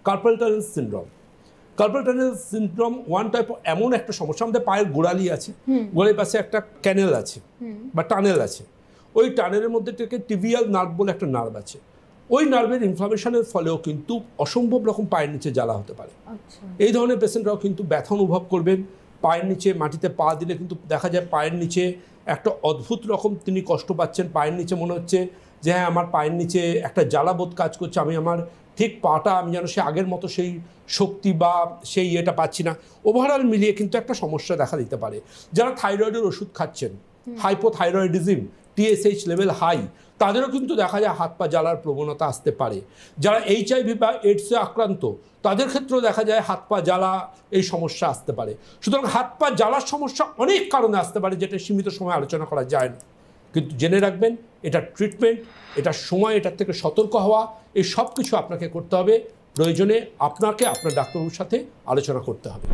Carpal tunnel syndrome. Carpal tunnel syndrome one type এমন একটা সমস্যা, আমাদের পায়ের গোড়ালি আছে, গোড়ালির পাশে একটা ক্যানেল আছে বা টানেল আছে, ওই টানেলের মধ্যে থেকে টিবিয়াল নার্ভ বলে একটা নার্ভ আছে, ওই নার্ভের ইনফ্লামেশনের ফলেও কিন্তু অসম্ভব রকম পায়ের নিচে জ্বালা হতে পারে। এই ধরনের পেশেন্টরাও কিন্তু ব্যথা অনুভব করবেন। পায়ের নিচে মাটিতে পা দিলে কিন্তু দেখা যায় পায়ের নিচে একটা অদ্ভুত রকম তিনি কষ্ট পাচ্ছেন। পায়ের নিচে মনে হচ্ছে যে হ্যাঁ আমার পায়ের নিচে একটা জ্বালাবোধ কাজ করছে, আমি আমার ঠিক পাটা আমি যেন সে আগের মতো সেই শক্তি বা সেই ইয়েটা পাচ্ছি না। ওভারঅল মিলিয়ে কিন্তু একটা সমস্যা দেখা দিতে পারে। যারা থাইরয়েডের ওষুধ খাচ্ছেন, হাইপোথাইরয়েডিজম, TSH লেভেল হাই, তাদেরও কিন্তু দেখা যায় হাত পা জ্বালার প্রবণতা আসতে পারে। যারা HIV বা এইডসে আক্রান্ত, তাদের ক্ষেত্রেও দেখা যায় হাত পা জ্বালা এই সমস্যা আসতে পারে। সুতরাং হাত পা জ্বালার সমস্যা অনেক কারণে আসতে পারে, যেটা সীমিত সময় আলোচনা করা যায় না। কিন্তু জেনে রাখবেন, এটা ট্রিটমেন্ট, এটার সময়, এটার থেকে সতর্ক হওয়া, এই সব কিছু আপনাকে করতে হবে। প্রয়োজনে আপনাকে আপনার ডাক্তারবাবুর সাথে আলোচনা করতে হবে।